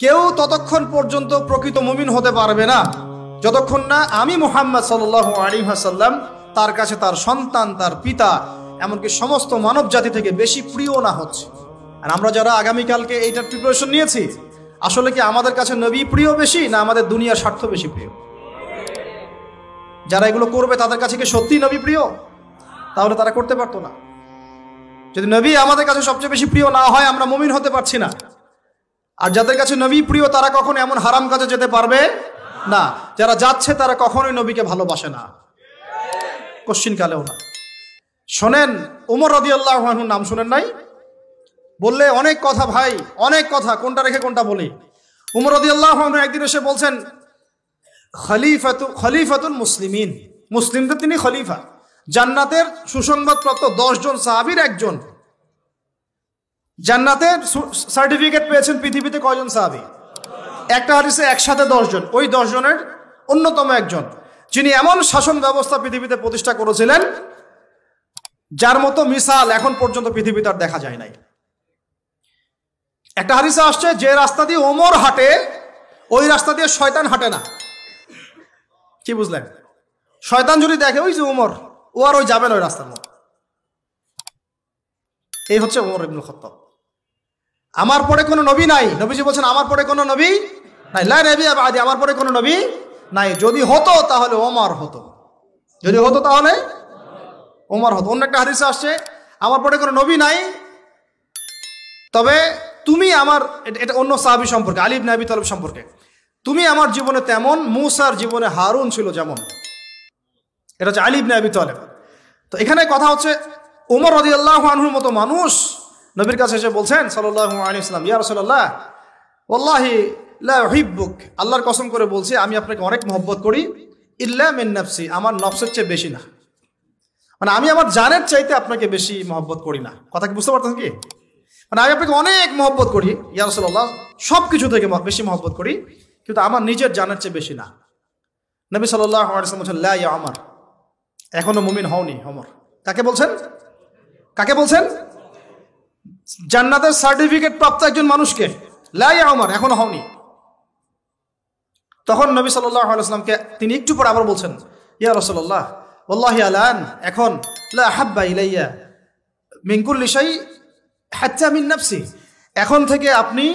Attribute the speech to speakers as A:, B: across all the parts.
A: কেউ ততক্ষণ পর্যন্ত প্রকৃত মুমিন হতে পারবে না যতক্ষণ না আমি মুহাম্মদ সাল্লাল্লাহু আলাইহি ওয়াসাল্লাম তার কাছে তার সন্তান, তার পিতা, এমনকি সমস্ত মানব জাতি থেকে বেশি প্রিয় না হচ্ছে। আর আমরা যারা আগামীকালকে এইটার প্রিপারেশন নিয়েছি, আসলে কি আমাদের কাছে নবী প্রিয় বেশি না আমাদের দুনিয়ার স্বার্থ বেশি প্রিয়? যারা এগুলো করবে তাদের কাছে কি সত্যি নবী প্রিয়? তাহলে তারা করতে পারতো না। যদি নবী আমাদের কাছে সবচেয়ে বেশি প্রিয় না হয়, আমরা মুমিন হতে পারছি না। আর যাদের কাছে নবী প্রিয় তারা কখনো এমন হারাম কাজে যেতে পারবে না। যারা যাচ্ছে তারা কখনোই নবীকে ভালোবাসে না, কোশ্চিন কালেও না। শোনেন, উমর রাদিয়াল্লাহু আনহুর নাম শুনেন নাই? বললে অনেক কথা ভাই, অনেক কথা, কোনটা রেখে কোনটা বলি। উমর রাদিয়াল্লাহু আনহু একদিন এসে বলছেন খলিফাতুল মুসলিমিন, মুসলিমদের তিনি খলিফা। জান্নাতের সুসংবাদপ্রাপ্ত 10 জন সাহাবীর একজন। জান্নাতের সার্টিফিকেট পেয়েছেন পৃথিবীতে কয়জন সাহাবী? একটা হাদিসে একসাথে 10 জন। ওই 10 জনের অন্যতম একজন, যিনি এমন শাসন ব্যবস্থা পৃথিবীতে প্রতিষ্ঠা করেছিলেন যার মতো মিসাল এখন পর্যন্ত পৃথিবীতে আর দেখা যায় নাই। একটা হাদিসে আসছে, যে রাস্তা দিয়ে ওমর হাঁটে ওই রাস্তা দিয়ে শয়তান হাঁটে না। কি বুঝলেন? শয়তান যদি দেখে ওই যে ওমর, ও আর ওই যাবে না ওই রাস্তার মধ্যে। এই হচ্ছে ওমর ইবনুল খাত্তাব। আমার পরে কোনো নবী নাই। নবীজি বলছেন আমার পরে কোনো নবী নাই, লা নবিয়্যা বাদি, আমার পরে কোনো নবী নাই। যদি হতো তাহলে ওমর হতো, যদি হতো তাহলে ওমর হতো। অন্য একটা হাদিসে আসছে আমার পরে কোনো নবী নাই, তবে তুমি আমার, এটা অন্য সাহাবী সম্পর্কে, আলী ইবনে আবি তালিব সম্পর্কে, তুমি আমার জীবনে তেমন মূসার জীবনে হারুন ছিল যেমন। এটা হচ্ছে আলী ইবনে আবি তালিব। তো এখানে কথা হচ্ছে ওমর রাদিয়াল্লাহু আনহুর মতো মানুষ নবীর কাছে এসে বলছেন সাল্লাল্লাহু আলাইহি ওয়াসাল্লাম, ইয়া রাসূলুল্লাহ ওয়াল্লাহি লা উহিব্বুক, আল্লাহর কসম করে বলছি আমি আপনাকে অনেক মহব্বত করি, ইল্লা মিন নাফসি, আমার নফসের চেয়ে বেশি না। মানে আমি আমার জানের চাইতে আপনাকে বেশি মহব্বত করি না। কথা কি বুঝতে পারতেন কি? মানে আমি আপনাকে অনেক মহব্বত করি ইয়া রাসূলুল্লাহ, সব কিছু থেকে বেশি মহব্বত করি, কিন্তু আমার নিজের জানের চেয়ে বেশি না। নবী সাল্লাল্লাহু আলাইহি ওয়াসাল্লাম বলেন, লা ইয়া ওমর, এখনো মুমিন হওনি ওমর। কাকে বলছেন? কাকে বলছেন? জান্নাতের সার্টিফিকেট প্রাপ্ত একজন মানুষকে। লা ইয়া ওমর, এখনো হওনি। তখন নবী সাল্লাল্লাহু আলাইহি ওয়াসাল্লামকে তিনি একটু পরে আবার বলছেন, ইয়া রাসূলুল্লাহ ওয়াল্লাহি আলান, এখন লা হাব্বা ইলাইয়া মিন কুল্লি শাই হাত্তা মিন নাফসি, এখন থেকে আপনি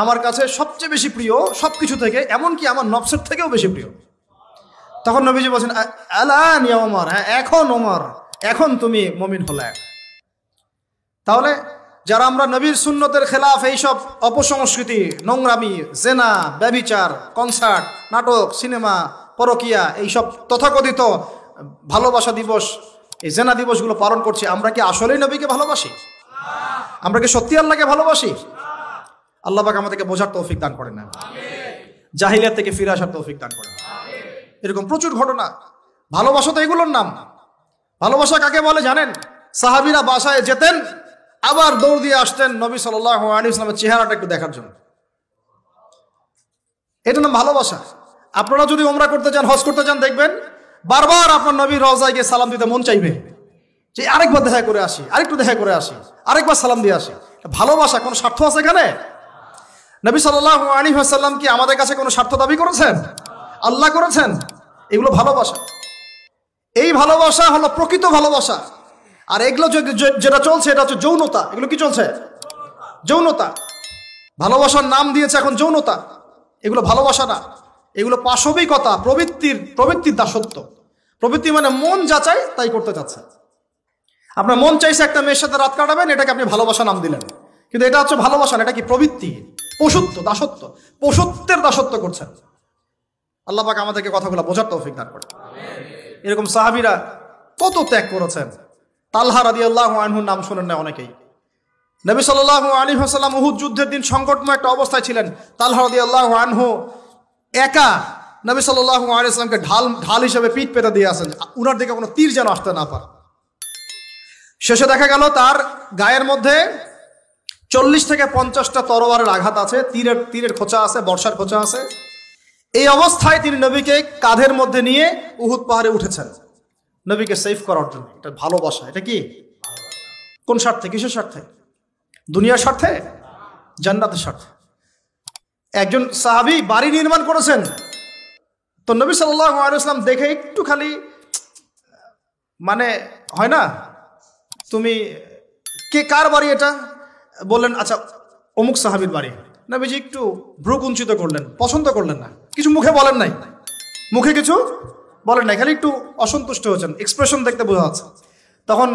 A: আমার কাছে সবচেয়ে বেশি প্রিয় সবকিছু থেকে, এমনকি আমার নফসের থেকেও বেশি প্রিয়। তখন নবীজি বলছেন, আলান ইয়া ওমর, হ্যাঁ এখন ওমর, এখন তুমি মুমিন হলে। তাহলে যারা আমরা নবীর সুন্নতের খেলাফ এইসব অপসংস্কৃতি, নোংরামি, জেনা, ব্যভিচার, কনসার্ট, নাটক, সিনেমা, পরকিয়া, এইসব তথাকথিত ভালোবাসা দিবস, এই জেনা দিবসগুলো পালন করছি, আমরা কি আসলেই নবীকে ভালোবাসি? আমরা কি সত্যি আল্লাহকে ভালোবাসি? আল্লাহ পাক আমাদেরকে বোঝার তৌফিক দান করেন না, জাহিলিয়াত থেকে ফিরে আসার তৌফিক দান করেন। এরকম প্রচুর ঘটনা। ভালোবাসা তো এগুলোর নাম। ভালোবাসা কাকে বলে জানেন? সাহাবীরা বাসায় যেতেন, আবার দৌড় দিয়ে আসতেন নবী সাল্লাল্লাহু আলাইহি ওয়াসাল্লামের চেহারাটা একটু দেখার জন্য। এটা নাম ভালোবাসা। আপনারা যদি উমরা করতে চান, হজ করতে চান, দেখবেন বারবার আপনার নবীর রওজায় গিয়ে সালাম দিতে মন চাইবে, যে আরেকবার দেখা করে আসি, আরেকটু দেখা করে আসি, আরেকবার সালাম দিয়ে আসি। ভালোবাসা, কোনো স্বার্থ আছে এখানে? নবী সাল্লাল্লাহু আলাইহি ওয়াসাল্লাম কি আমাদের কাছে কোনো স্বার্থ দাবি করেছেন? আল্লাহ করেছেন? এগুলো ভালোবাসা। এই ভালোবাসা হলো প্রকৃত ভালোবাসা। আর এগুলো যেটা চলছে এটা হচ্ছে যৌনতা। এগুলো কি চলছে? যৌনতা। ভালোবাসার নাম দিয়েছে এখন যৌনতা। এগুলো ভালোবাসা না, এগুলো পাশবিকতা, প্রবৃত্তির দাসত্ব। প্রবৃত্তি মানে মন যা চায় তাই করতে চাচ্ছে। আপনার মন চাইছে একটা মেয়ের সাথে রাত কাটাবেন, এটাকে আপনি ভালোবাসা নাম দিলেন, কিন্তু এটা হচ্ছে ভালোবাসা না, এটা কি? প্রবৃত্তি, পশুত্ব, দাসত্ব, পশুত্বের দাসত্ব করছেন। আল্লাহ পাক আমাদেরকে কথাগুলো বোঝার তৌফিক দান করেন। এরকম সাহাবীরা কত ত্যাগ করেছেন। তালহা রাদিয়াল্লাহু আনহুর নাম শোনেন না অনেকেই। নবী সাল্লাল্লাহু আলাইহি ওয়াসাল্লাম উহুদ যুদ্ধের দিন সংকটময় একটা অবস্থায় ছিলেন। তালহা রাদিয়াল্লাহু আনহু একা নবী সাল্লাল্লাহু আলাইহি ওয়াসাল্লামকে ঢাল হিসেবে পিঠ পেতে দিয়ে আসেন, উনার দিকে কোনো তীর যেন আসতে না পারে। শেষে দেখা গেল তার গায়ের মধ্যে 40 থেকে 50টা তরবারের আঘাত আছে, তীরের খোঁচা আছে, বর্ষার খোঁচা আছে। এই অবস্থায় তিনি নবীকে কাঁধের মধ্যে নিয়ে উহুদ পাহাড়ে উঠেছেন নবীকে সেভ করার জন্য। এটা ভালোবাসা। এটা কি? কোন স্বার্থে? কিসের স্বার্থে? দুনিয়ার স্বার্থে? জান্নাতের স্বার্থে। একজন সাহাবী বাড়ি নির্মাণ করেছেন, তো নবী সাল্লাল্লাহু আলাইহি ওয়াসাল্লাম দেখে একটু খালি মানে হয় না, তুমি কে কার বাড়ি এটা, বললেন আচ্ছা অমুক সাহাবীর বাড়ি। নবীজি একটু ভ্রু কুঞ্চিত করলেন, পছন্দ করলেন না, কিছু মুখে বলেন নাই, মুখে কিছু বলেন নাই, খালি একটু অসন্তুষ্ট হয়েছেন, এক্সপ্রেশন দেখতে বোঝা যাচ্ছে। তখন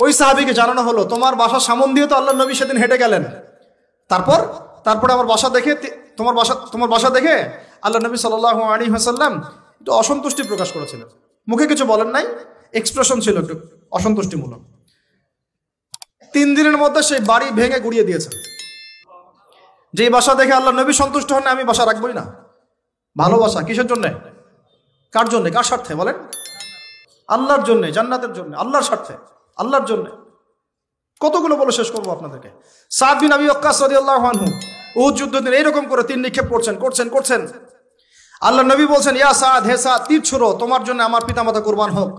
A: ওই সাহাবীকে জানানো হলো, তোমার বাসার সামন দিয়ে তো আল্লাহ নবী সেদিন হেঁটে গেলেন, তারপরে আমার বাসা দেখে, তোমার বাসা দেখে আল্লাহ নবী সাল্লাল্লাহু আলাইহি ওয়াসাল্লাম একটু অসন্তুষ্টি প্রকাশ করেছিলেন, মুখে কিছু বলেন নাই, এক্সপ্রেশন ছিল একটু অসন্তুষ্টিমূলক। 3 দিনের মধ্যে সেই বাড়ি ভেঙে গুড়িয়ে দিয়েছেন। যেই বাসা দেখে আল্লাহ নবী সন্তুষ্ট হন না, আমি বাসা রাখবই না। ভালোবাসা কিসের জন্যে, কার জন্যে, কার স্বার্থে বলেন? আল্লাহর জন্যে, জান্নাতের জন্য, আল্লাহর স্বার্থে, আল্লাহর জন্যে। কতগুলো বলে শেষ করবো আপনাদেরকে। সাদ বিন আবি ওয়াক্কাস রাদিয়াল্লাহু আনহু উহুদ যুদ্ধের দিন এইরকম করে তীর নিক্ষেপ করছেন। আল্লাহ নবী বলছেন, ইয়া সাদ, হে সাদ, তীর ছুড়ো, তোমার জন্য আমার পিতামাতা কুরবান হোক।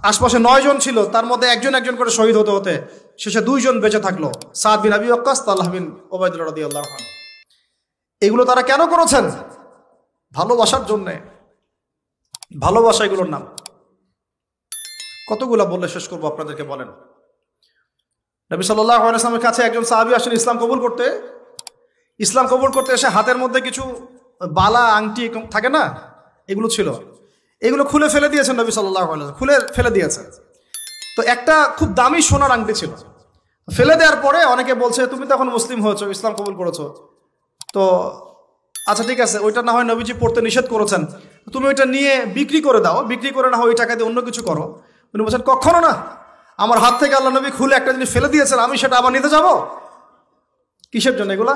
A: আশপাশে 9 জন ছিল, তার মধ্যে একজন করে শহীদ হতে শেষে 2 জন বেঁচে থাকলো, সাদ বিন আবি ওয়াক্কাস, তালহা বিন উবাইদুল্লাহ রাদিয়াল্লাহু আনহু। এগুলো তারা কেন করেছেন? ভালোবাসার জন্যে। ভালোবাসা এগুলোর নাম। কতগুলা বললে শেষ করবো আপনাদেরকে, বলেন। নবী সাল্লাল্লাহু আলাইহি ওয়াসাল্লামের কাছে একজন সাহাবী আসেন ইসলাম কবুল করতে এসে হাতের মধ্যে কিছু বালা আংটি থাকে না, এগুলো ছিল, এগুলো খুলে ফেলে দিয়েছেন নবী সাল্লাল্লাহু আলাইহি ওয়াসাল্লাম, খুলে ফেলে দিয়েছেন। তো একটা খুব দামি সোনার আংটি ছিল, ফেলে দেওয়ার পরে অনেকে বলছে, তুমি তো এখন মুসলিম হয়েছো, ইসলাম কবুল করেছো, তো আচ্ছা ঠিক আছে, ওইটা না হয় নবীজি পড়তে নিষেধ করেছেন, তুমি ওইটা নিয়ে বিক্রি করে দাও, বিক্রি করে না হয় ওই টাকা দিয়ে অন্য কিছু করো। উনি বলছেন, কখনো না, আমার হাত থেকে আল্লাহ নবী খুলে একটা জিনিস ফেলে দিয়েছেন, আমি সেটা আবার নিতে যাব? কিসের জন্য এগুলা?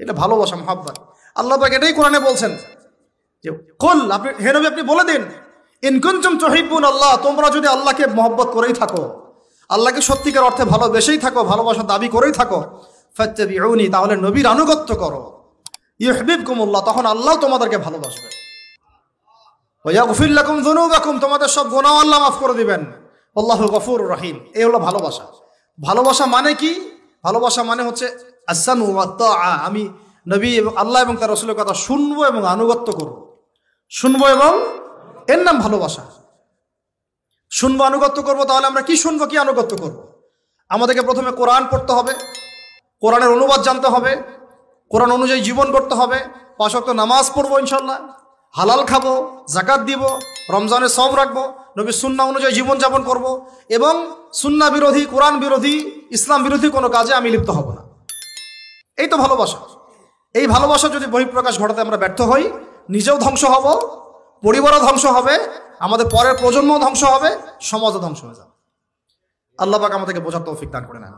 A: এটা ভালোবাসা, মুহাব্বত। আল্লাহ পাক এটাই কোরআনে বলছেন যে, কুল, আপনি হে নবী আপনি বলে দিন, ইন কুনতুম তুহিব্বুন আল্লাহ, তোমরা যদি আল্লাহকে মহব্বত করেই থাকো, আল্লাহকে সত্যিকার অর্থে ভালোবেসেই থাকো, ভালোবাসার দাবি করেই থাকো, ফাত্তাবিউনি, তাহলে নবীর আনুগত্য করো, ইউহিব্বুকুমুল্লাহ, তখন আল্লাহ তোমাদেরকে ভালোবাসবে, ওয়া ইয়াগফির লাকুম যুনুবাকুম, তোমাদের সব গুনাহ আল্লাহ মাফ করে দিবেন, আল্লাহু গফুরুর রহিম। এই হলো ভালোবাসা। ভালোবাসা মানে কি? ভালোবাসা মানে হচ্ছে আস-সামউ ওয়াত তাআ, আমি নবী এবং আল্লাহ এবং তার রাসূলের কথা শুনবো এবং আনুগত্য করব, শুনবো এবং এর নাম ভালোবাসা। শুনবো, আনুগত্য করব, তাহলে আমরা কি শুনবো, কি আনুগত্য করব? আমাদেরকে প্রথমে কোরআন পড়তে হবে, কোরআনের অনুবাদ জানতে হবে, কোরআন অনুযায়ী জীবন করতে হবে, 5 ওয়াক্ত নামাজ পড়বো ইনশাল্লাহ, হালাল খাবো, যাকাত দিব, রমজানের সওম রাখবো, নবীর সুন্নাহ অনুযায়ী জীবনযাপন করব, এবং সুন্নাহ বিরোধী, কোরআন বিরোধী, ইসলাম বিরোধী কোনো কাজে আমি লিপ্ত হব না। এই তো ভালোবাসা। এই ভালোবাসা যদি বহিঃপ্রকাশ ঘটাতে আমরা ব্যর্থ হই, নিজেও ধ্বংস হব, পরিবারও ধ্বংস হবে, আমাদের পরের প্রজন্মও ধ্বংস হবে, সমাজও ধ্বংস হয়ে যাবে। আল্লাহ পাক আমাদেরকে বোঝার তৌফিক দান করে নেন।